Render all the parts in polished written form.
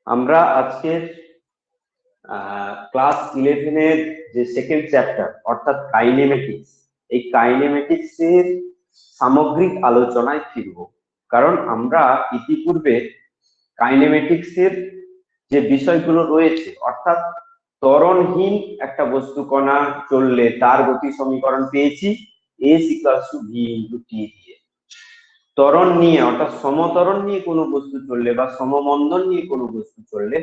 আমরা আজকের ক্লাস 11 এর যে সেকেন্ড চ্যাপ্টার অর্থাৎ কাইনেমেটিক্স, এই কাইনেমেটিক্স এর সামগ্রিক আলোচনায় ফিরব। কারণ আমরা ইতিপূর্বে কাইনেমেটিক্স এর যে বিষয়গুলো রয়েছে, অর্থাৎ ত্বরণহীন একটা বস্তু কণা চললে তার গতি সমীকরণ পেয়েছি s = v × t দিয়ে। ত্বরণ নিয়ে অর্থাৎ সমত্বরণ নিয়ে কোনো বস্তু চললে বা সমমন্দন নিয়ে কোনো বস্তু চললে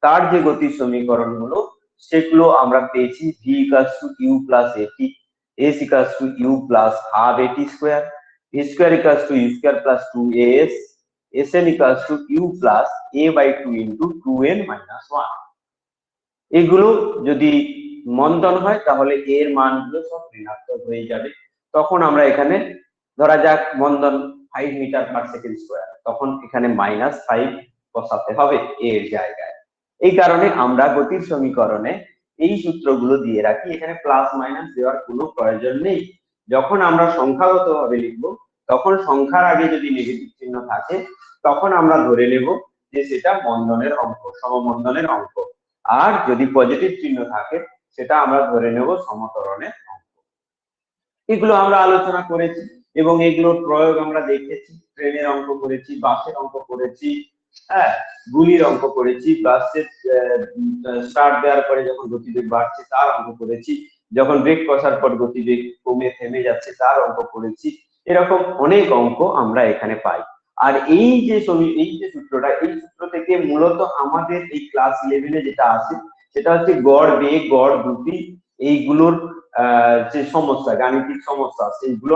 তার যে গতির সমীকরণ হলো সেগুলো আমরা পেয়েছি v = u + at, s = u + ½ at square, v square = u square + 2as, sn = u + a/2 × 2n - 1। এগুলো যদি মন্দন হয় তাহলে এর মানগুলো সব ঋণাত্মক হয়ে যাবে। তখন আমরা এখানে ধরা যাক মন্দন 5 মিটার/সেকেন্ড স্কয়ার, তখন এখানে -5 বসাতে হবে এর জায়গায়। এই কারণে আমরা গতির সমীকরণে এই সূত্রগুলো দিয়ে রাখি, এখানে প্লাস মাইনাস দেওয়ার কোনো প্রয়োজন নেই। যখন আমরা সংখ্যাগতভাবে লিখব তখন সংখ্যার আগে যদি নেগেটিভ চিহ্ন থাকে তখন আমরা ধরে নেব যে সেটা মন্দনের অঙ্ক, সমমন্দনের অঙ্ক। আর যদি পজিটিভ চিহ্ন থাকে সেটা আমরা ধরে নেব সমত্বরণের অঙ্ক। এগুলো আমরা আলোচনা করেছি এবং এগুলোর প্রয়োগ আমরা দেখেছি। ট্রেনের অঙ্ক করেছি, বাসের অঙ্ক করেছি, হ্যাঁ, গুলির অঙ্ক করেছি, বাসের স্টার্ট দেওয়ার পরে যখন গতিবেগ বাড়ছে তার অঙ্ক করেছি, যখন ব্রেক কষার পর গতিবেগ কমে থেমে যাচ্ছে তার অঙ্ক করেছি। এরকম অনেক অঙ্ক আমরা এখানে পাই। আর এই যে সূত্রটা, এই সূত্র থেকে মূলত আমাদের এই ক্লাস 11 যেটা আছে সেটা হচ্ছে গড় বেগ, গড় গতি, এইগুলোর যে সমস্যা, গাণিতিক সমস্যা সেইগুলো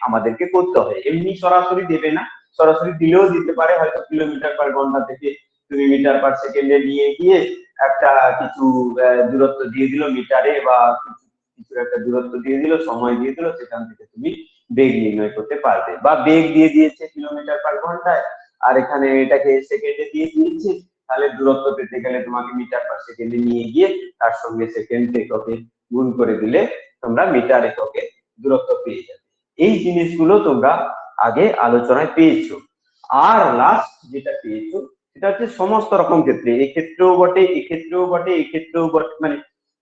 আমাদেরকে করতে হয়। এমনি সরাসরি দেবে না, সরাসরি দিলেও দিতে পারে, হয়তো কিলোমিটার/ঘন্টা থেকে তুমি মিটার/সেকেন্ডে নিয়ে গিয়ে একটা কিছু দূরত্ব দিয়ে দিল মিটারে, বা কিছু একটা দূরত্ব দিয়ে দিল, সময় দিয়ে দিল, সেখান থেকে তুমি বেগ নির্ণয় করতে পারবে। বা বেগ দিয়ে দিয়েছে কিলোমিটার/ঘন্টায় আর এখানে এটাকে সেকেন্ডে দিয়ে দিয়েছে, তাহলে দূরত্ব পেতে গেলে তোমাকে মিটার/সেকেন্ডে নিয়ে গিয়ে তার সঙ্গে সেকেন্ড এককে গুণ করে দিলে তোমরা মিটার এককে দূরত্ব পেয়ে যাবে। এই জিনিসগুলো তোমরা আগে আলোচনায় পেয়েছো। আর লাস্ট যেটা পেয়েছো সেটা হচ্ছে সমস্ত রকম ক্ষেত্রে, এই ক্ষেত্রেও বটে, এই ক্ষেত্রেও বটে, এই ক্ষেত্রেও বটে, মানে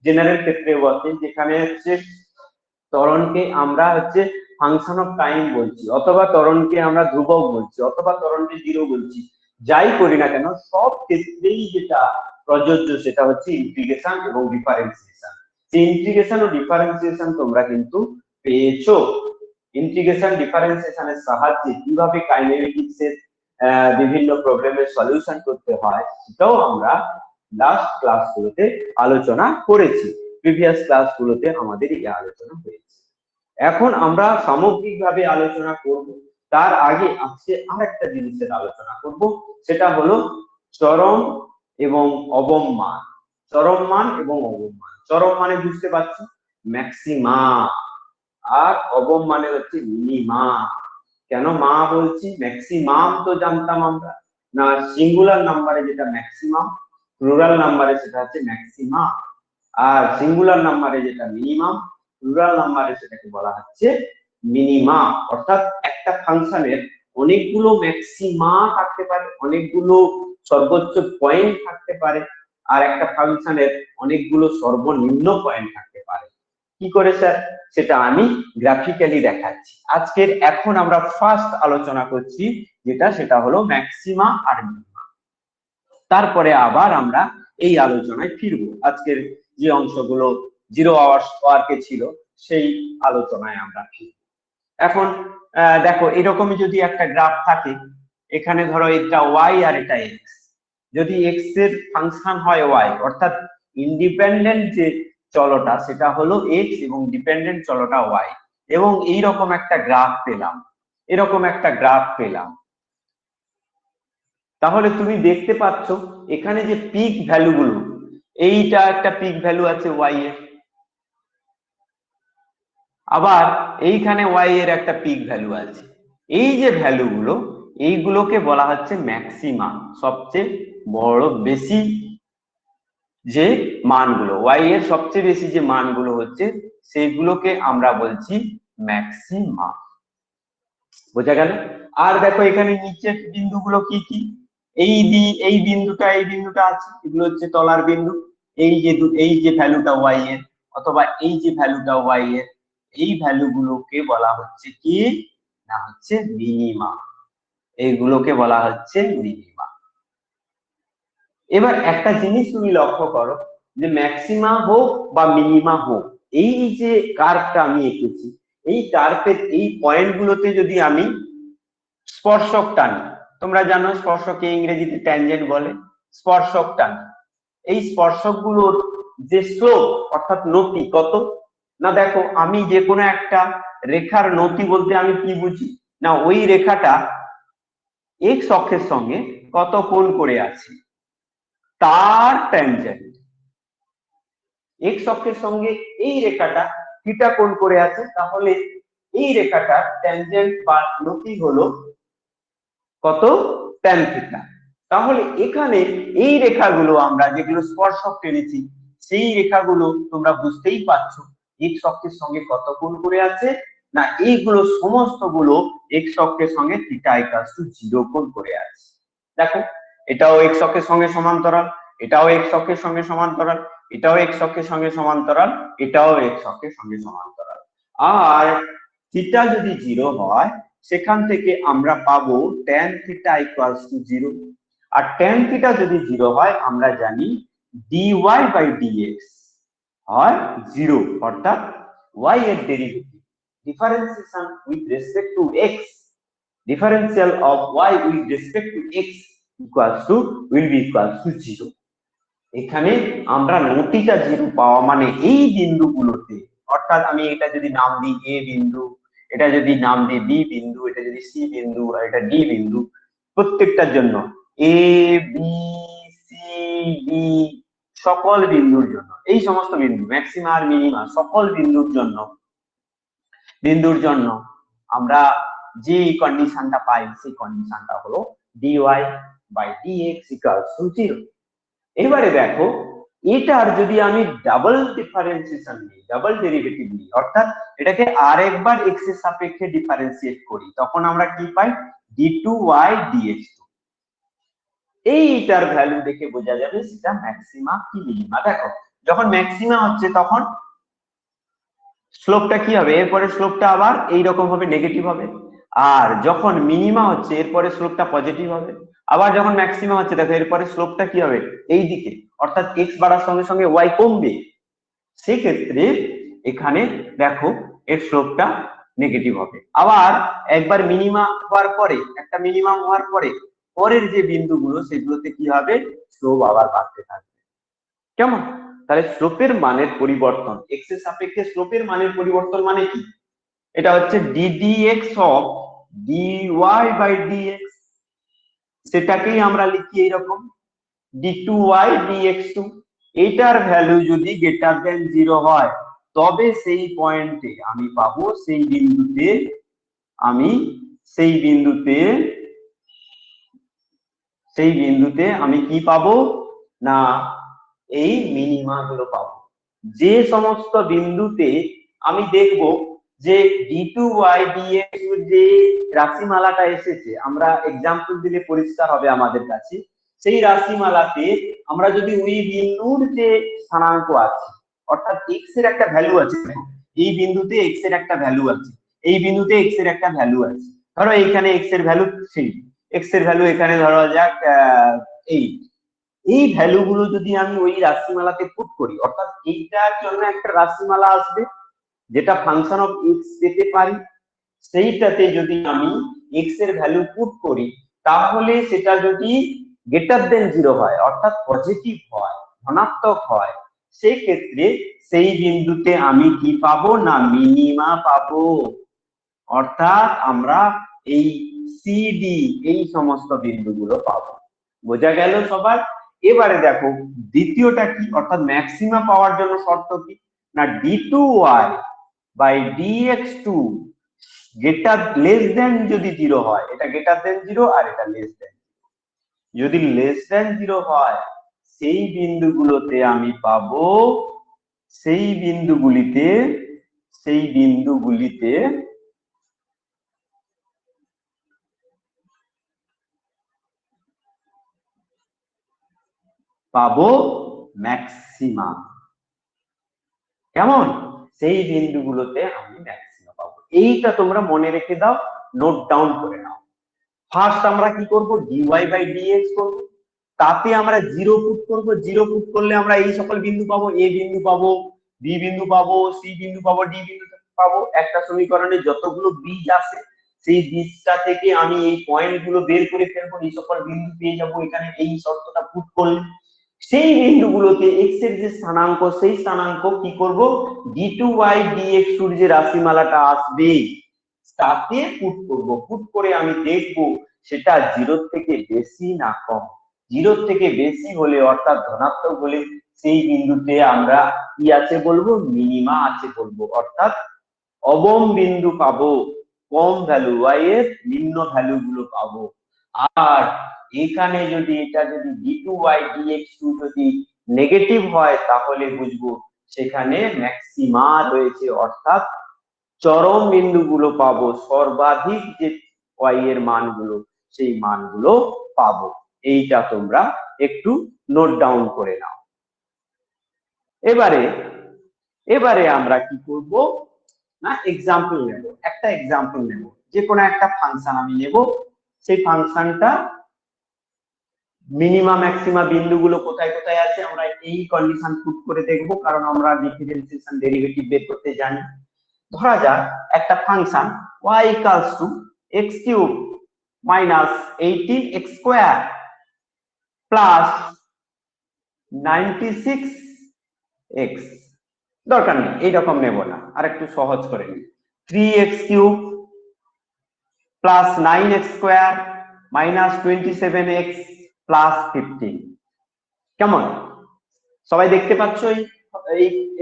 জেনারেল ক্ষেত্রেও বটে, যেখানে হচ্ছে ত্বরণকে আমরা হচ্ছে ফাংশন অফ টাইম বলছি, অথবা ত্বরণকে আমরা ধ্রুবক বলছি, অথবা ত্বরণকে জিরো বলছি। যাই করি না কেন সব ক্ষেত্রেই যেটা প্রযোজ্য সেটা হচ্ছে ইন্টিগ্রেশন এবং ডিফারেন্সিয়েশন। এই ইন্টিগ্রেশন ও ডিফারেন্সিয়েশন তোমরা কিন্তু পেয়েছো। ইন্টিগ্রেশন ডিফারেন্সিয়েশনের সাহায্যে কিভাবে কাইনেমেটিক্স এর বিভিন্ন প্রবলেমের সলিউশন করতে হয় সেটাও আমরা লাস্ট ক্লাসগুলোতে আলোচনা করেছি। প্রিভিয়াস ক্লাসগুলোতে আমাদের এই আলোচনা হয়েছে। এখন আমরা সামগ্রিকভাবে আলোচনা করব। তার আগে আজকে আরেকটা জিনিসের আলোচনা করব, সেটা হলো চরম এবং অবম মান। চরম মান এবং অবম মান। চরম মানে বুঝতে পারছি ম্যাক্সিমাম, আর অবম মানে হচ্ছে মিনিমাম। কেন মা বলছি? ম্যাক্সিমাম তো জানতাম আমরা না, সিঙ্গুলার নাম্বারে যেটা ম্যাক্সিমাম, প্লুরাল নাম্বারে সেটা হচ্ছে ম্যাক্সিমাম, আর সিঙ্গুলার নাম্বারে যেটা মিনিমাম, প্লুরাল নাম্বারে সেটাকে বলা হচ্ছে মিনিমাম। অর্থাৎ একটা ফাংশনের অনেকগুলো ম্যাক্সিমা থাকতে পারে, অনেকগুলো সর্বোচ্চ পয়েন্ট থাকতে পারে, আর একটা ফাংশনের অনেকগুলো সর্বনিম্ন পয়েন্ট থাকতে পারে। কি করে স্যার? সেটা আমি গ্রাফিক্যালি দেখাচ্ছি আজকের। এখন আমরা ফার্স্ট আলোচনা করছি যেটা, সেটা হলো ম্যাক্সিমা আর মিনিমা। তারপরে আবার আমরা এই আলোচনায় ফিরবো। আজকের যে অংশগুলো জিরো আওয়ার্স ওয়ার্কে ছিল সেই আলোচনায় আমরা ফিরবো। এখন দেখো, এরকমই যদি একটা গ্রাফ থাকে, এখানে ধরো এটা ওয়াই আর এটা এক্স, যদি এক্স এর ফাংশন হয় ওয়াই, অর্থাৎ ইন্ডিপেন্ডেন্ট যে চলটা সেটা হলো এক্স এবং ডিপেন্ডেন্ট চলটা ওয়াই, এবং এইরকম একটা গ্রাফ পেলাম, এরকম একটা গ্রাফ পেলাম, তাহলে তুমি দেখতে পাচ্ছ এখানে যে পিক ভ্যালু গুলো, এইটা একটা পিক ভ্যালু আছে ওয়াই এর, আবার এইখানে ওয়াই এর একটা পিক ভ্যালু আছে। এই যে ভ্যালুগুলো, এইগুলোকে বলা হচ্ছে ম্যাক্সিমাম। সবচেয়ে বড় বেশি যে মানগুলো, ওয়াই এর সবচেয়ে বেশি যে মানগুলো হচ্ছে সেইগুলোকে আমরা বলছি ম্যাক্সিমাম। বোঝা গেল? আর দেখো এখানে নিচের বিন্দুগুলো কি কি, এই বিন্দুটা আছে, এগুলো হচ্ছে তলার বিন্দু। এই যে ভ্যালুটা ওয়াই এর অথবা এই যে ভ্যালুটা ওয়াই এর, এই ভ্যালুগুলোকে বলা হচ্ছে কি না হচ্ছে মিনিমা। এইগুলোকে বলা হচ্ছে মিনিমা। এবার একটা জিনিস তুমি লক্ষ্য করো যে ম্যাক্সিমা হোক বা মিনিমা হোক, এই যে কার্ভটা আমি এঁকেছি, এই কার্ভের এই পয়েন্টগুলোতে যদি আমি স্পর্শক টানি, তোমরা জানো স্পর্শককে ইংরেজিতে ট্যানজেন্ট বলে, স্পর্শক টানি, এই স্পর্শকগুলোর যে স্লোপ অর্থাৎ নতি কত না, দেখো আমি যে কোনো একটা রেখার নতি বলতে আমি কি বুঝি না, ওই রেখাটা এক্স অক্ষের সঙ্গে কত কোণ করে আছে তার ট্যানজেন্ট। এক্স অক্ষের সঙ্গে এই রেখাটা থিটা কোণ করে আছে, তাহলে এই রেখাটার ট্যানজেন্ট বা নতি হলো কত ট্যান থিটা। তাহলে এখানে এই রেখাগুলো আমরা যেগুলো স্পর্শক টেনেছি, সেই রেখাগুলো তোমরা বুঝতেই পারছো এক্স অক্ষের সঙ্গে কত কোণ করে আছে না, এইগুলো সমস্ত গুলো এক্স অক্ষের সঙ্গে থিটা ইকুয়ালস টু 0 কোণ করে আছে। দেখো এটাও এক্স অক্ষের সঙ্গে সমান্তরাল, এটাও এক্স অক্ষের সঙ্গে সমান্তরাল, এটাও এক্স অক্ষের সঙ্গে সমান্তরাল, এটাও এক্স অক্ষের সঙ্গে সমান্তরাল। আর থিটা যদি 0 হয় সেখান থেকে আমরা পাবো tan থিটা ইকুয়ালস টু 0। আর tan থিটা যদি 0 হয় আমরা জানি dy বাই dx হয় 0, অর্থাৎ y এর derivative differentiation with respect to x, differential of y with respect to x equals two will be equals to 0। এখানে আমরা নতিটা 0 পাওয়া মানে এই বিন্দুগুলোতে, অর্থাৎ আমি এটা যদি নাম দিই a বিন্দু, এটা যদি নাম দিই বি বিন্দু, এটা যদি সি বিন্দু আর এটা ডি বিন্দু, প্রত্যেকটার জন্য এ বি সি ডি সকল বিন্দুর জন্য, এই সমস্ত বিন্দু ম্যাক্সিমা আর মিনিমা সকল বিন্দুর জন্য আমরা যে কন্ডিশনটা পাই সেই কন্ডিশনটা হলো dy by dx equals to 0। এবারে দেখো এটার যদি আমি ডাবল ডিফারেন্সিয়েশন নিই, ডাবল ডেরিভেটিভ নিই, অর্থাৎ এটাকে আরেকবার x এর সাপেক্ষে ডিফারেন্সিয়েট করি, তখন আমরা কি পাই d2y dx2। এইটার ভ্যালু দেখে বোঝা যাবে সেটা ম্যাক্সিমা কি মিনিমা। দেখো যখন ম্যাক্সিমা হচ্ছে তখন স্লোপটা কি হবে, এরপরে স্লোপটা আবার এইরকম হবে, নেগেটিভ হবে। আর যখন মিনিমা হচ্ছে এরপরে স্লোপটা পজিটিভ হবে। আবার যখন ম্যাক্সিমা হচ্ছে দেখো এরপরে স্লোপটা কি হবে এই দিকে, অর্থাৎ এক্স বাড়ার সঙ্গে সঙ্গে ওয়াই কমবে। সেক্ষেত্রে এখানে দেখো এর স্লোপটা নেগেটিভ হবে। আবার একবার মিনিমা হওয়ার পরে, একটা মিনিমাম হওয়ার পরে পরের যে বিন্দুগুলো সেগুলোতে কি হবে, স্লোপ আবার বাড়তে থাকবে। কেমন? তাহলে স্লোপের মানের পরিবর্তন, এক্স এর সাপেক্ষে স্লোপের মানের পরিবর্তন মানে কি, এটা হচ্ছে ddx of dy by dx, সেটাকেই আমরা লিখি এইরকম d2y dx2। এটার ভ্যালু যদি গ্রেটার দেন 0 হয় তবে সেই পয়েন্টে আমি পাবো, আমি সেই বিন্দুতে আমি কি পাবো না এই মিনিমা গুলো পাবো। যে সমস্ত বিন্দুতে আমি দেখব যে d2y dx যে রাশিমালাটা এসেছে, আমরা এক্সাম্পল দিলে পরিষ্কার হবে আমাদের কাছে, সেই রাশিমালাতে আমরা যদি ওই বিন্দুর যে স্থানাঙ্ক আছে, অর্থাৎ x এর একটা ভ্যালু আছে, এই বিন্দুতে x এর একটা ভ্যালু আছে, এই বিন্দুতে x এর একটা ভ্যালু আছে, ধরো এইখানে x এর ভ্যালু 3, x এর ভ্যালু এখানে ধরা যাক 8, এই ভ্যালুগুলো যদি আমি ওই রাশিমালাতে পুট করি, অর্থাৎ এইটার জন্য একটা রাশিমালা আসবে যেটা ফাংশন অফ এক্স পেতে পারি, সেইটাতে যদি আমি এক্স এর ভ্যালু পুট করি তাহলে সেটা যদি গ্রেটার দেন 0 হয় অর্থাৎ পজিটিভ হয়, ধনাত্মক হয়, সেই ক্ষেত্রে সেই বিন্দুতে আমি কি পাবো না মিনিমা পাবো। অর্থাৎ আমরা এই সিডি এই সমস্ত বিন্দুগুলো পাবো। বোঝা গেল সবার? এবারে দেখো দ্বিতীয়টা কি, অর্থাৎ ম্যাক্সিমা পাওয়ার জন্য শর্ত কি না d2y by dx2 greater less than যদি 0 হয়, এটা গ্রেটার দেন 0 আর এটা লেস দেন, যদি লেস দেন 0 হয় সেই বিন্দুগুলোতে আমি পাবো, সেই বিন্দুগুলিতে পাবো ম্যাক্সিমাম। কেমন? সেই বিন্দুগুলোতে আমি ম্যাক্সিমাম পাবো। এইটা তোমরা মনে রেখে দাও, নোট ডাউন করে নাও। ফার্স্ট আমরা কি করব, ডিওয়াই বাই ডিএক্স করব, তাতে আমরা জিরো পুট করব। জিরো পুট করলে আমরা এই সকল বিন্দু পাবো, এ বিন্দু পাবো, বি বিন্দু পাবো, সি বিন্দু পাবো, ডি বিন্দু পাবো। একটা সমীকরণে যতগুলো বীজ আছে সেই বীজটা থেকে আমি এই পয়েন্ট গুলো বের করে ফেলবো, এই সকল বিন্দু পেয়ে যাবো এখানে এই শর্তটা পুট করলে। সেই বিন্দুগুলোতে এক্স এর যে স্থানাঙ্ক, সেই স্থানাঙ্ক কি করব, ডি2y dx এর যে রাশিমালাটা আসবে তাতে পুট করব। পুট করে আমি দেখব সেটা জিরোর থেকে বেশি না কম। জিরোর থেকে বেশি হলে অর্থাৎ ধনাত্মক হলে সেই বিন্দুতে আমরা কি আছে বলবো, মিনিমা আছে বলবো, অর্থাৎ অবম বিন্দু পাবো, কম ভ্যালু y এর নিম্ন ভ্যালু গুলো পাবো। আর এখানে যদি এটা যদি d2y dx2 যদি নেগেটিভ হয় তাহলে বুঝবো সেখানে ম্যাক্সিমা রয়েছে, অর্থাৎ চরম বিন্দুগুলো পাবো, সর্বাধিক যে y এর মানগুলো সেই মানগুলো পাবো। এইটা তোমরা একটু নোট ডাউন করে নাও। এবারে আমরা কি করব না, এক্সাম্পল নেব। একটা এক্সাম্পল নেব, যে কোনো একটা ফাংশন আমি নেব, সেই ফাংশনটা মিনিমা ম্যাক্সিমা বিন্দুগুলো কোথায় কোথায় আছে আমরা এই কন্ডিশন পুট করে দেখব, কারণ আমরা ডিফারেন্সিয়েশন ডেরিভেটিভ বের করতে জানি। ধরা যাক একটা function y equals to x cube minus 18x square plus 96x, দরকার নেই এইরকম নেব না, আর একটু সহজ করে নিই। 3x cube plus 9x square minus 27x plus 15। কেমন? সবাই দেখতে পাচ্ছ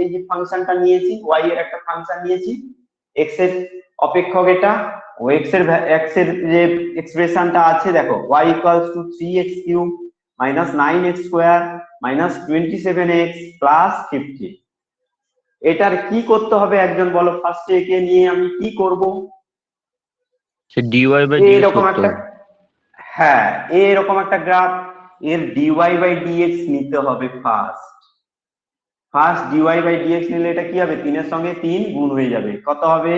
এই যে ফাংশনটা নিয়েছি, y এর একটা ফাংশন নিয়েছি, x এর অপেক্ষক এটা, ও x এর যে এক্সপ্রেশনটা আছে দেখো, y equals to 3x cube minus 9x square minus 27x plus 15। এটার কি করতে হবে একজন বলো, ফার্স্টে একে নিয়ে আমি কি করব, সে dy বাই dx এরকম করতে একটা, হবে। হ্যাঁ এরকম একটা গ্রাফ, এর dy বাই dx নিতে হবে ফার্স্ট dy বাই dx নিলে এটা কি হবে, 3 এর সঙ্গে 3 গুণ হয়ে যাবে, কত হবে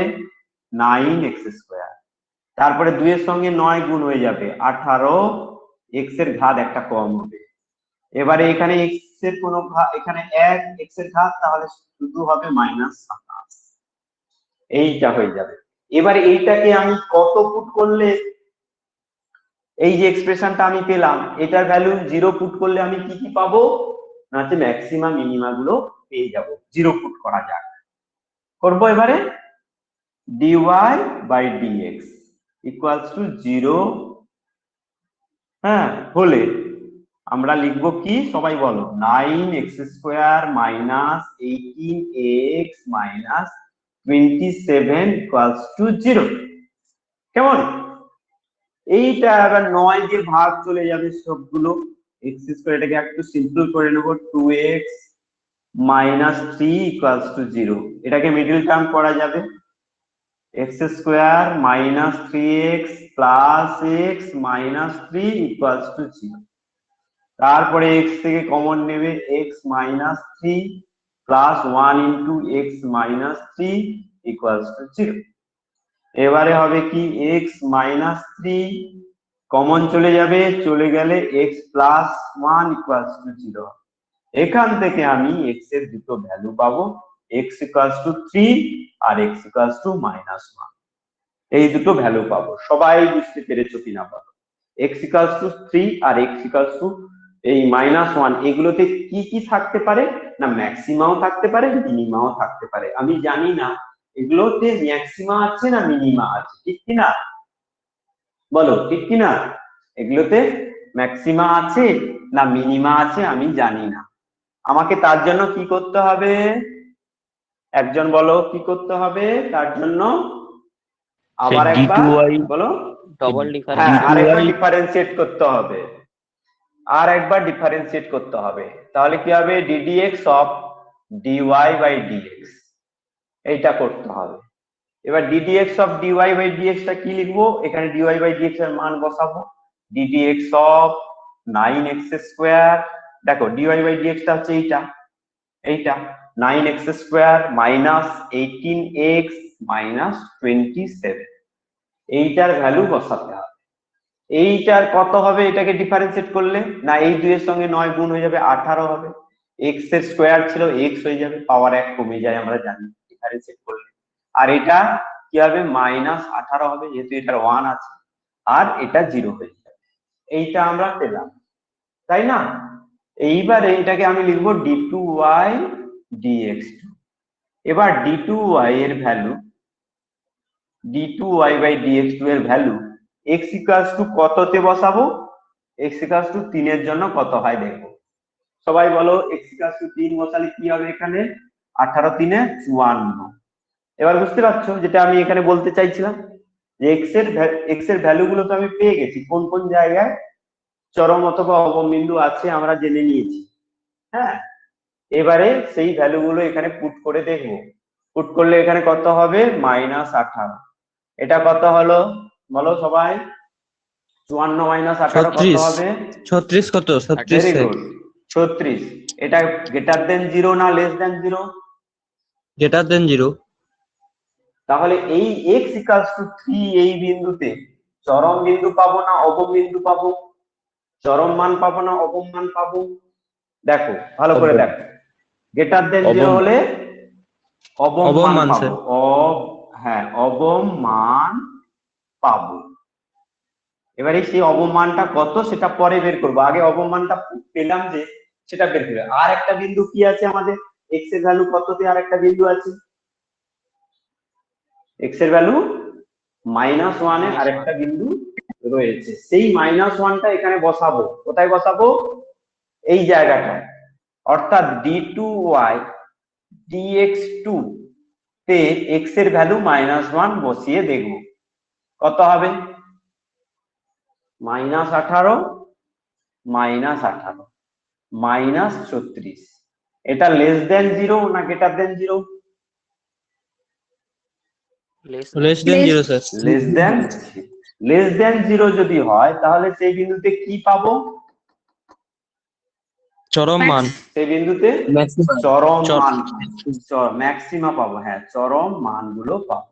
9x স্কয়ার। তারপরে 2 এর সঙ্গে 9 গুণ হয়ে যাবে 18, x এর ঘাত একটা কম হবে। এবারে এখানে x এর কোনো এখানে 1 x এর ঘাত, তাহলে শুধু হবে -27, এইটা হয়ে যাবে। এবারে এইটাকে আমি কত পুট করলে এই যে এক্সপ্রেশনটা আমি পেলাম, এটার ভ্যালু 0 পুট করলে আমি কি কি পাবো না, হচ্ছে ম্যাক্সিমা মিনিমা গুলো পেয়ে যাব। 0 পুট করা যাক, করব এবারে dy by dx equals to 0, হ্যাঁ হলে আমরা লিখবো কি, সবাই বলো, 9x square minus 18x minus 27 equals to 0। কেমন? এইটা আবার 9 দিয়ে ভাগ চলে যাবে সবগুলো, x স্কয়ার, এটাকে একটু সিম্পল করে নেব, 2x মাইনাস 3 ইকুয়ালস টু 0। এটাকে মিডল টার্ম করা যাবে, x square minus 3x plus x minus 3 equals to 0। তারপরে x থেকে কমন নেবে, x minus 3 plus 1 into x minus 3 equals to 0। এবারে হবে কি, x মাইনাস 3 কমন চলে যাবে, চলে গেলে x প্লাস 1 ইকুয়ালস টু 0। এখান থেকে আমি x এর দুটো ভ্যালু পাবো, x ইকুয়ালস টু 3 আর x ইকুয়ালস টু -1, এই দুটো ভ্যালু পাবো। সবাই বুঝতে পেরেছো কিনা বলো? x ইকুয়ালস টু 3 আর x ইকুয়ালস টু এই -1, এগুলোতে কি কি থাকতে পারে না, ম্যাক্সিমাও থাকতে পারে, মিনিমাও থাকতে পারে। আমি জানি না এগুলোতে ম্যাক্সিমা আছে না মিনিমা আছে, ঠিক কিনা বলো, ঠিক কিনা? এগুলোতে ম্যাক্সিমা আছে না মিনিমা আছে আমি জানি না। আমাকে তার জন্য কি করতে হবে, একজন বলো কি করতে হবে তার জন্য, আবার একবার বলো, ডবল হ্যাঁ ডিফারেন্স, আরেকবার ডিফারেন্সিয়েট করতে হবে, আর একবার ডিফারেন্সিয়েট করতে হবে। তাহলে কি হবে, ddx of dy by dx, এইটা করতে হবে। এবার ddx of dy by dx টা কি লিখবো, এখানে dy বাই dx এর মান বসাবো, ddx অফ 9x স্কয়ার দেখো ডিওয়াই বাই ডিএক্সটা হচ্ছে এইটা 9x² মাইনাস 18x মাইনাস 27, এইটার ভ্যালু বসাতে হবে। এইটার কত হবে এটাকে ডিফারেন্সিয়েট করলে? না এই 2 এর সঙ্গে 9 গুণ হয়ে যাবে 18 হবে, এক্স এর স্কোয়ার ছিল এক্স হয়ে যাবে, পাওয়ার 1 কমে যায় আমরা জানি ডিফারেন্সিয়েট করলে। আর এটা কি হবে -18 হবে যেহেতু এটার 1 আছে, আর এটা 0 হয়ে যাবে। এইটা আমরা পেলাম, তাই না? এইবারে এটাকে আমি লিখবো d2y dx2। এবার d2y এর ভ্যালু, d2y বাই dx2 এর ভ্যালু x ইকুয়ালস টু কততে বসাবো? x ইকুয়ালস টু 3 এর জন্য কত হয় দেখবো। সবাই বলো x ইকুয়ালস টু 3 বসালে কি হবে এখানে? 18 3 54। এবার বুঝতে পারছো যেটা আমি এখানে বলতে চাইছিলাম, যে x এর ভ্যালু গুলো তো আমি পেয়ে গেছি, কোন কোন জায়গায় চরম অথবা অবম বিন্দু আছে আমরা জেনে নিয়েছি। হ্যাঁ, এবারে সেই ভ্যালু গুলো এখানে পুট করে দেখবো। পুট করলে এখানে কত হবে? -18। এটা কত হলো বলো সবাই? 54 - 18 কত হবে? 36 কত? 36 ভেরি গুড, 36। এটা গ্রেটার দেন 0 না লেস দেন 0? Greater than 0। তাহলে এই x ইকুয়ালস টু 3 এই বিন্দুতে চরম বিন্দু পাবো না অবম বিন্দু পাবো? চরম মান পাবো না অবম মান পাবো? দেখো ভালো করে দেখো, গ্রেটার দেন 0 হলে অবম মান পাবো। হ্যাঁ, অবম মান পাবো। এবারে সেই অবমানটা কত সেটা পরে বের করবো, আগে অবমানটা পেলাম যে সেটা বের করবে। আর একটা বিন্দু কি আছে আমাদের? x এর ভ্যালু কততে আর একটা বিন্দু আছে? x এর ভ্যালু -1 এ আরেকটা বিন্দু রয়েছে, সেই -1টা এখানে বসাবো। কোথায় বসাবো? এই জায়গাটায়, অর্থাৎ d2y dx2 তে x এর ভ্যালু -1 বসিয়ে দেখব কত হবে। -18 -34, এটা লেস দেন 0 না greater than 0? Less than 0 sir. Less than 0 যদি হয় তাহলে সেই বিন্দুতে কি পাবো? চরম মান। সেই বিন্দুতে চরম মান, ম্যাক্সিমা পাবো। হ্যাঁ, চরম মানগুলো পাবো।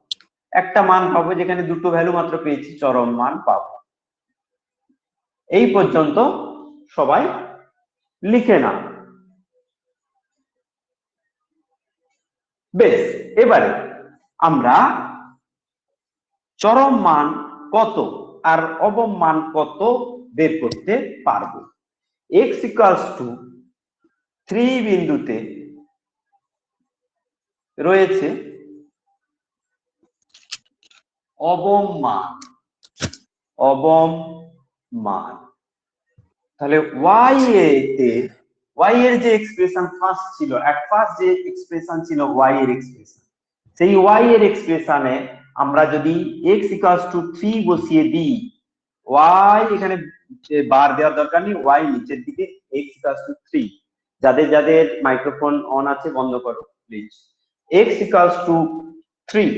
একটা মান পাবো, যেখানে দুটো ভ্যালু মাত্র পেয়েছি, চরম মান পাবো। এই পর্যন্ত সবাই লিখে নাও। বেশ, এবারে আমরা চরম মান কত আর অবম মান কত বের করতে পারবো। x ইকুয়ালস টু 3 বিন্দুতে রয়েছে অবম মান, তাহলে y এর যে এক্সপ্রেশন ফার্স্ট ছিল, ফার্স্ট যে এক্সপ্রেশন ছিল y এর এক্সপ্রেশন, সেই y এর এক্সপ্রেশনে আমরা যদি x ইকুয়ালস টু 3 বসিয়ে দিই, y এখানে বার দেওয়ার দরকার নেই, y নিচের দিকে, x ইকুয়ালস টু 3। যাদের যাদের মাইক্রোফোন অন আছে বন্ধ করো প্লিজ। x ইকুয়ালস টু 3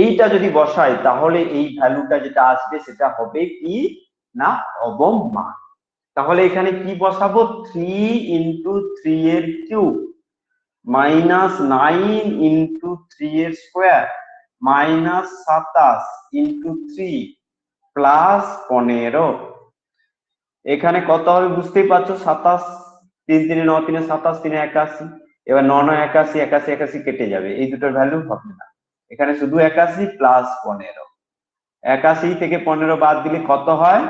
এইটা যদি বসাই তাহলে এই ভ্যালুটা যেটা আসবে সেটা হবে কি না অবম মান। তাহলে এখানে কি বসাবো? 3 ইন্টু 3 এর কিউব মাইনাস 9 ইন্টু 3 এর স্কোয়ার মাইনাস 27 ইন্টু 3 প্লাস 15। এখানে কত হবে বুঝতেই পারছো? 27 3 3 9 3 27 3 81। এবার 9 9 81 81 81 কেটে যাবে, এই দুটোর ভ্যালু হবে না, এখানে শুধু 81 প্লাস 15। 81 থেকে 15 বাদ দিলে কত হয়?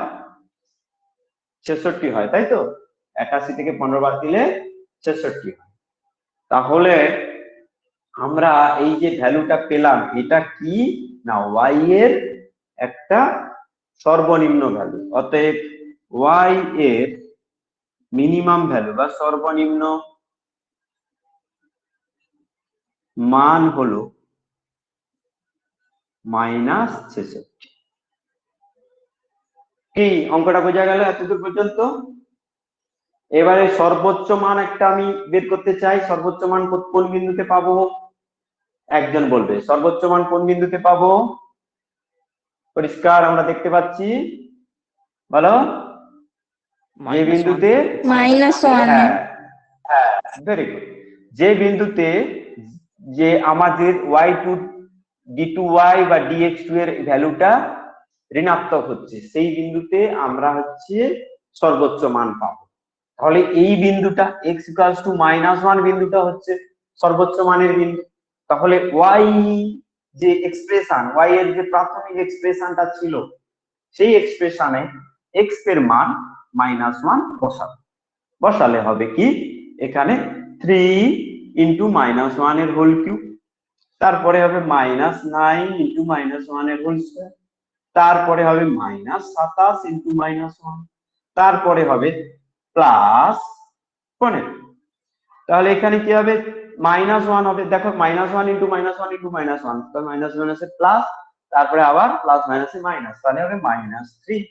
66 হয়, তাই তো? 81 থেকে 15 বাদ দিলে 66 হয়। তাহলে আমরা এই যে ভ্যালুটা পেলাম এটা কি না y এর একটা সর্বনিম্ন ভ্যালু। অতএব y এর মিনিমাম ভ্যালু বা সর্বনিম্ন মান হলো -66। কি অঙ্কটা বোঝা গেল এতদূর পর্যন্ত? এবারে সর্বোচ্চ মান একটা আমি বের করতে চাই। সর্বোচ্চ মান কোন বিন্দুতে পাবো? একজন বলবে সর্বোচ্চ মান কোন বিন্দুতে পাবো? পরিষ্কার আমরা দেখতে পাচ্ছি, বলো। যে বিন্দুতে -1 হ্যাঁ হ্যাঁ ভেরি গুড, যে বিন্দুতে যে আমাদের y2 d2y বা dx2 এর ভ্যালুটা ঋণাত্মক হচ্ছে, সেই বিন্দুতে আমরা হচ্ছে সর্বোচ্চ মান পাবো। তাহলে এই বিন্দুটা x -1 বিন্দুটা হচ্ছে সর্বোচ্চ মানের বিন্দু। তাহলে y যে এক্সপ্রেশন, y এর যে প্রাথমিক এক্সপ্রেশনটা ছিল, সেই এক্সপ্রেশনে x এর মান -1 বসালে হবে কি এখানে 3 × -1 এর হোল কিউব, তারপরে হবে -9 × -1 এর হোল স্কয়ার, তারপরে হবে -27 × -1, তারপরে হবে +15। তাহলে এখানে কি হবে, -1 হবে, দেখো -1 × -1 × -1, তো মাইনাস মাইনাসে প্লাস, তারপরে আবার প্লাস মাইনাসে মাইনাস, তাহলে হবে -3।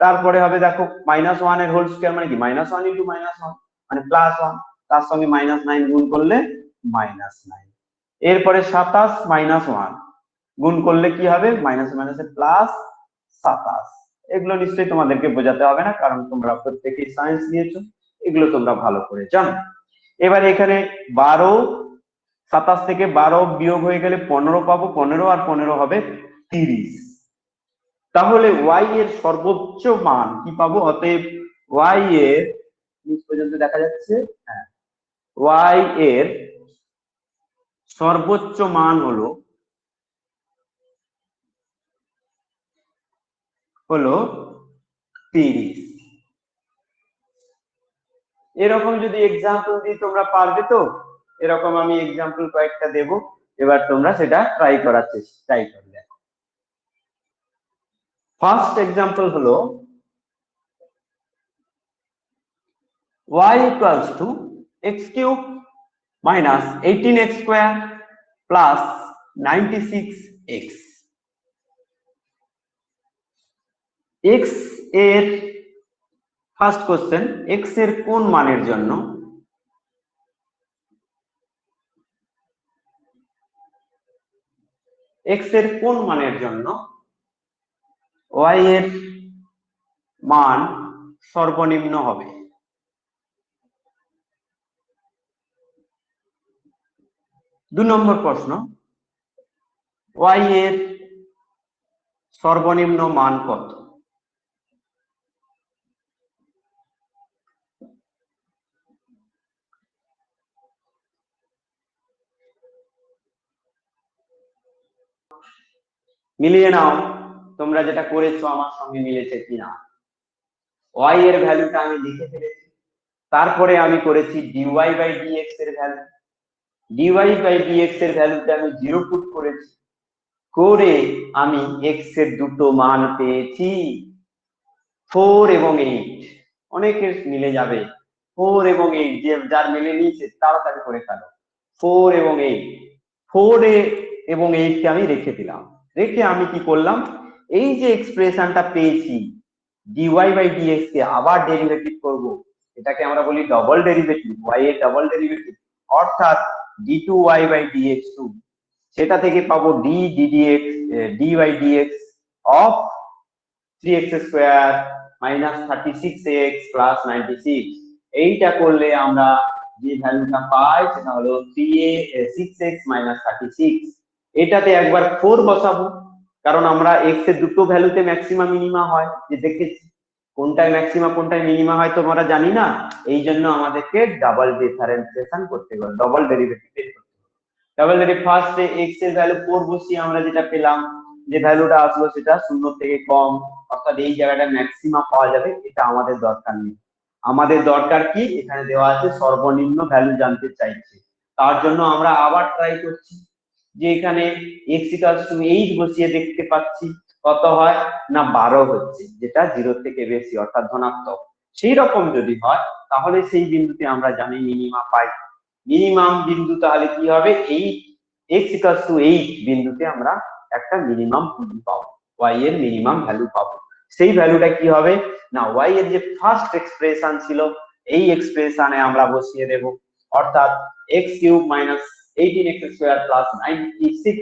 তারপরে হবে দেখো -1 এর হোল স্কয়ার মানে কি -1 × -1 মানে +1, তার সঙ্গে -9 গুণ করলে -9, এরপরে 27 -1 গুণ করলে কি হবে মাইনাসে মাইনাসে +27। এগুলো নিশ্চয়ই তোমাদেরকে বোঝাতে হবে না, কারণ তোমরা প্রত্যেকেই সায়েন্স নিয়েছো, এগুলো তোমরা ভালো করে জানো। এবার এখানে 12, 27 থেকে 12 বিয়োগ হয়ে গেলে 15 পাবো, 15 আর 15 হবে 30। তাহলে y এর সর্বোচ্চ মান কি পাবো, অতএব y এর নিচ পর্যন্ত দেখা যাচ্ছে, হ্যাঁ y এর সর্বোচ্চ মান হলো 30। এরকম যদি এক্সাম্পল দিই তোমরা পারবে তো? এরকম আমি এক্সাম্পল কয়েকটা দেব, এবার তোমরা সেটা ট্রাই করার চেষ্টা করবে। ফার্স্ট এক্সাম্পল হলো y = x³ - 18x² + 96x। x এর ফার্স্ট কোশ্চেন, x এর কোন মানের জন্য y এর মান সর্বনিম্ন হবে? দু নম্বর প্রশ্ন, y এর সর্বনিম্ন মান কত? মিলিয়ে নাও তোমরা যেটা করেছো আমার সঙ্গে মিলেছে কিনা। y এর ভ্যালুটা আমি লিখে ফেলেছি, তারপরে আমি করেছি dy/dx এর ভ্যালু, dy/dx এর ভ্যালুতে আমি 0 পুট করেছি, করে আমি x এর দুটো মান পেয়েছি 4 এবং 8। অনেকের মিলে যাবে 4 এবং 8, যে যার মিলে নিয়েছে তাড়াতাড়ি করে ফেলো। 4 এবং 8, 4 এবং 8 কে আমি রেখে দিলাম, রেখে আমি কি করলাম, এই যে এক্সপ্রেশনটা পেয়েছি dy/dx কে আবার ডেরিভেটিভ করব, এটাকে আমরা বলি ডবল ডেরিভেটিভ, y এর ডবল ডেরিভেটিভ, অর্থাৎ d2y/dx2, সেটা থেকে পাবো dy/dx অফ 3x² - 36x + 96। এইটা করলে আমরা যে ভ্যালুটা পাই সেটা হলো 6x - 36। এটাতে একবার 4 বসাবো, কারণ আমরা x এর দুটো ভ্যালুতে ম্যাক্সিমা মিনিমা হয়, যে দেখেছি কোনটায় ম্যাক্সিমা কোনটায় মিনিমা হয় তোমরা জানি না, এই জন্য আমাদেরকে ডাবল ডিফারেন্সিয়েশন করতে হবে, ডবল ডেরিভেটিভ করতে হবে। ডাবল ডেরিভেটিভ ফার্স্টে x এর ভ্যালু 4 বসিয়ে আমরা যেটা পেলাম, যে ভ্যালুটা আসলো সেটা 0 থেকে কম, অর্থাৎ এই জায়গাটা ম্যাক্সিমা পাওয়া যাবে, এটা আমাদের দরকার নেই। আমাদের দরকার কি, এখানে দেওয়া আছে সর্বনিম্ন ভ্যালু জানতে চাইছে, তার জন্য আমরা আবার ট্রাই করছি, যে এখানে x = 8 বসিয়ে দেখতে পাচ্ছি কত হয় না 12 হচ্ছে, যেটা 0 থেকে বেশি অর্থাৎ ধনাত্মক। সেই রকম যদি হয় তাহলে সেই বিন্দুতে আমরা জানি মিনিমা পাই। মিনিমাম বিন্দু তাহলে কি হবে, এই x = 8 বিন্দুতে আমরা একটা মিনিমাম ভ্যালু পাবো, y এর মিনিমাম ভ্যালু পাবো। সেই ভ্যালুটা কি হবে না, y এর যে ফার্স্ট এক্সপ্রেশন ছিল এই এক্সপ্রেশনে আমরা বসিয়ে দেব, অর্থাৎ x³ - 18x² + 96,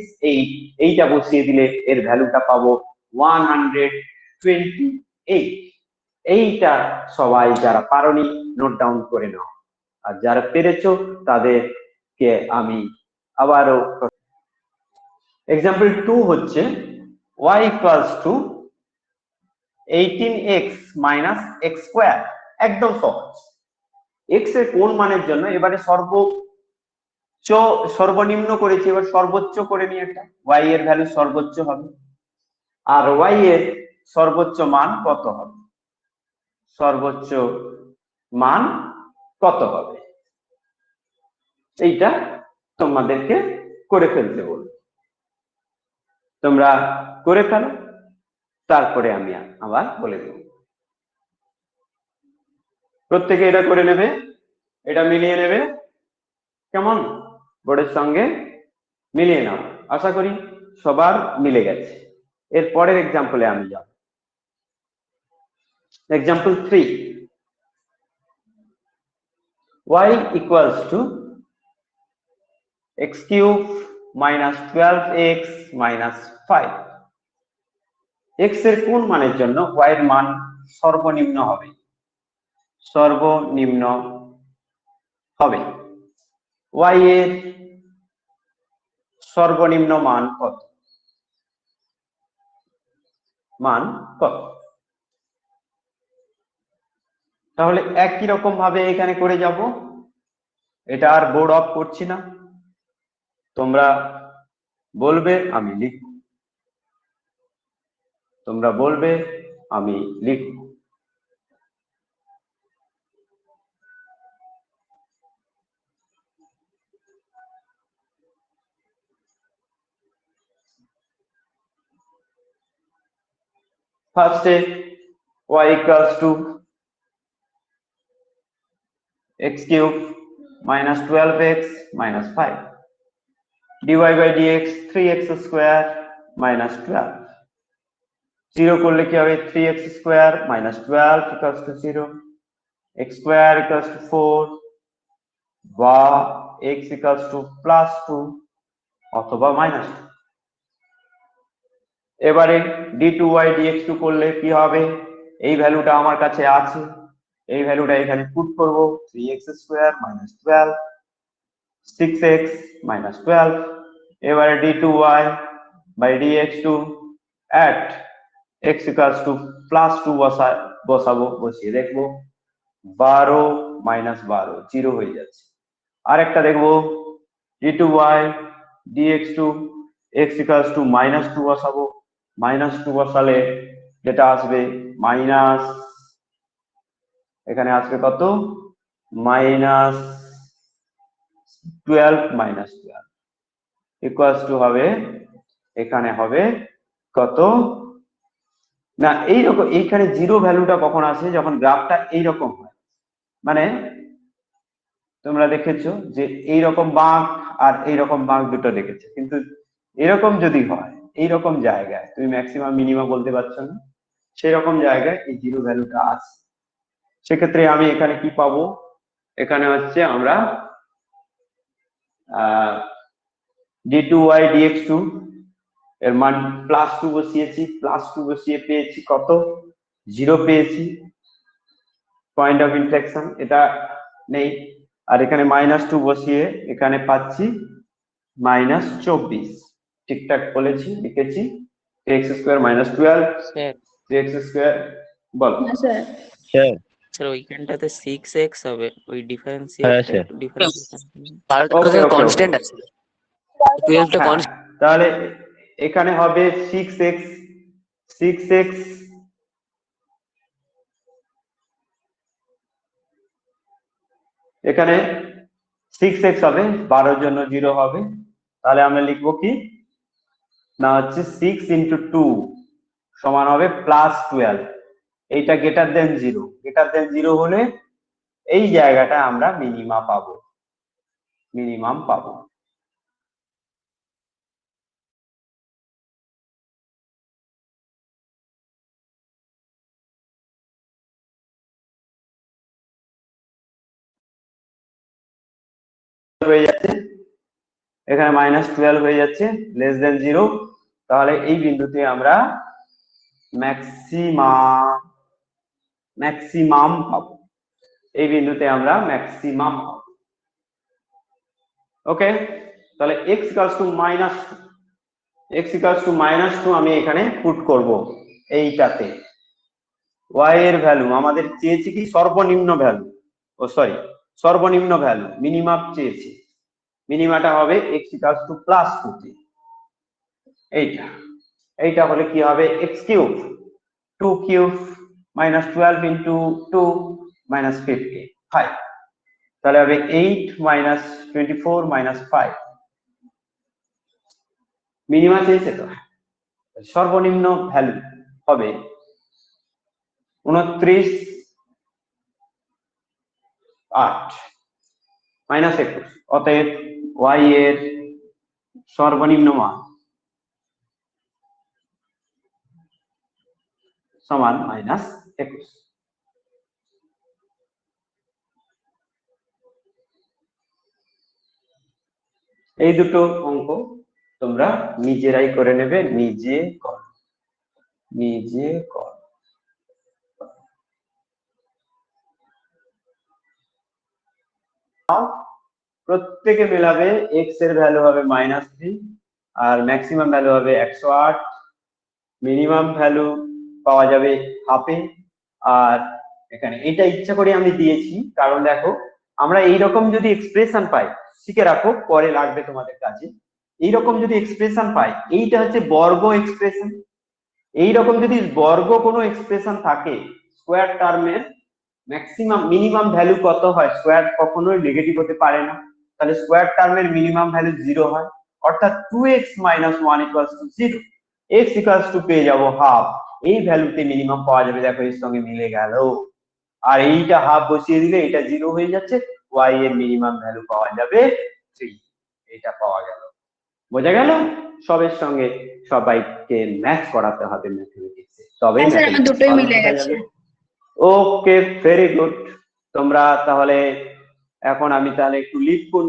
এইটা বসিয়ে দিলে এর ভ্যালুটা পাবো 128। এইটা সবাই যারা পারোনি নোট ডাউন করে নাও, আর যারা পেরেছো তাদেরকে আমি আবারও এক্সাম্পল 2 হচ্ছে y equals to 18x minus x square. একদম সহজ। x এর কোন মানের জন্য এবারে সর্বনিম্ন করেছি, এবার সর্বোচ্চ করে নিই একটা, y এর ভ্যালু সর্বোচ্চ হবে আর y এর সর্বোচ্চ মান কত হবে, সর্বোচ্চ মান কত হবে এইটা তোমাদেরকে করে ফেলতে বলবো। তোমরা করে ফেলো, তারপরে আমি আবার বলে দেব। প্রত্যেকে এটা করে নেবে, এটা মিলিয়ে নেবে, কেমন বোর্ডের সঙ্গে মিলিয়ে নাও। আশা করি সবার মিলে গেছে। এর পরের এক্সাম্পলে আমি যাব। Example 3, y equals to x cube minus 12x minus 5। x এর কোন মানের জন্য y এর মান সর্বনিম্ন হবে, সর্বনিম্ন হবে, y এর সর্বনিম্ন মান কত, মান কত? তাহলে একই রকম ভাবে এখানে করে যাব। এটা আর বোর্ড অফ করছি না, তোমরা বলবে আমি লিখব, তোমরা বলবে আমি লিখব। ফার্স্টে y equals to x cube minus 12x minus 5 dy by dx 3x square minus 12। 0 করলে কি হবে, 3x square minus 12 equals to 0, x square equals to 4 বা x ইকুয়ালস টু প্লাস 2 অথবা মাইনাস 2। এবারে d2y dx2 করলে কি হবে, এই ভ্যালুটা আমার কাছে আছে, এই ভ্যালুটা এখানে পুট করব, 3x square minus 12 6x minus 12। এবারে d2y by dx2 at x equals to plus 2 বসাবো, বসিয়ে দেখবো 12 মাইনাস 12 0 হয়ে যাচ্ছে। আরেকটা দেখবো d2y dx2 x equals two minus 2 বসাবো, মাইনাস 2 বসালে যেটা আসবে মাইনাস, এখানে আসবে কত, মাইনাস 12 মাইনাস 12 ইকুয়ালস টু হবে, এখানে হবে কত না, এইরকম। এইখানে জিরো ভ্যালুটা কখন আসে, যখন গ্রাফটা এইরকম হয়, মানে তোমরা দেখেছো যে এইরকম বাঁক আর এইরকম বাঁক দুটো দেখেছো, কিন্তু এরকম যদি হয়, এইরকম জায়গায় তুমি ম্যাক্সিমাম মিনিমাম বলতে পারছো না, সেই রকম জায়গায় এই জিরো ভ্যালুটা আসে। সেক্ষেত্রে আমি এখানে কি পাবো, এখানে হচ্ছে আমরা d2y dx2 এর মান প্লাস 2 বসিয়েছি, প্লাস 2 বসিয়ে পেয়েছি কত, 0 পেয়েছি, পয়েন্ট অফ ইনফ্লেকশন এটা নেই। আর এখানে মাইনাস 2 বসিয়ে এখানে পাচ্ছি মাইনাস 24। ঠিকঠাক বলেছি, লিখেছি, x square minus 12 sir 3x square. বল স্যার। স্যার ওইখানটাতে 6x হবে, ওই হ্যাঁ sir. Differentiation okay okay constant আছে 12 টা তাহলে এখানে হবে 6x, 6x এখানে 6x হবে, 12 জন্য 0 হবে, তাহলে আমরা লিখবো কি না, হচ্ছে 6 ইন্টু 2 সমান হবে প্লাস 12। এইটা গ্রেটার দেন 0, গ্রেটার দেন 0 হলে এই জায়গাটা আমরা মিনিমাম পাবো, মিনিমাম পাবো। হয়ে যাচ্ছে, এখানে মাইনাস 12 হয়ে যাচ্ছে, লেস দেন 0, তাহলে এই বিন্দুতে আমরা ম্যাক্সিমাম ম্যাক্সিমাম পাবো, এই বিন্দুতে আমরা ম্যাক্সিমাম পাবো। ওকে, তাহলে x ইকুয়ালস টু -2 আমি এখানে পুট করব এইটাতে। y এর ভ্যালু আমাদের চেয়েছি কি সর্বনিম্ন ভ্যালু, সর্বনিম্ন ভ্যালু মিনিমাম চেয়েছি, মিনিমাটা হবে x ইকুয়ালস টু +2, এইটা হলে কি হবে x কিউব 2 কিউব -12 ইন্টু 2 -50 5, তাহলে হবে 8 -24 -5, মিনিমাম চেয়েছে তো, সর্বনিম্ন ভ্যালু হবে 29.8 -21, অতএব y এর সর্বনিম্ন মান সমান -21। এই দুটো অঙ্ক তোমরা নিজেরাই করে নেবে, নিজে কর। প্রত্যেকে মেলাবে, x এর ভ্যালু হবে -3 আর ম্যাক্সিমাম ভ্যালু হবে 108, মিনিমাম ভ্যালু পাওয়া যাবে হাফে। আর এখানে এটা ইচ্ছা করে আমি দিয়েছি কারণ দেখো আমরা এইরকম যদি এক্সপ্রেশন পাই, শিখে রাখো পরে লাগবে তোমাদের কাছে, এইরকম যদি এক্সপ্রেশন পাই, এইটা হচ্ছে বর্গ এক্সপ্রেশন, এইরকম যদি বর্গ কোনো এক্সপ্রেশন থাকে স্কোয়ার টার্মের ম্যাক্সিমাম মিনিমাম ভ্যালু কত হয়, স্কোয়ার কখনোই নেগেটিভ হতে পারে না, তাহলে স্কোয়ার টার্মের মিনিমাম ভ্যালু 0 হয়, অর্থাৎ 2x - 1 = 0, x = পেয়ে যাবো হাফ, এই ভ্যালুতে মিনিমাম পাওয়া যাবে। দেখো এর সঙ্গে মিলে গেল, আর এইটা হাফ বসিয়ে দিলে এটা 0 হয়ে যাচ্ছে, y এর মিনিমাম ভ্যালু পাওয়া যাবে 3, এটা পাওয়া গেল। বোঝা গেল? সবের সঙ্গে সবাইকে ম্যাচ করাতে হবে ম্যাথমেটিক্সে, তবে দুটোই মিলে গেছে। ওকে, ভেরি গুড। তোমরা তাহলে এখন আমি তাহলে একটু লিভ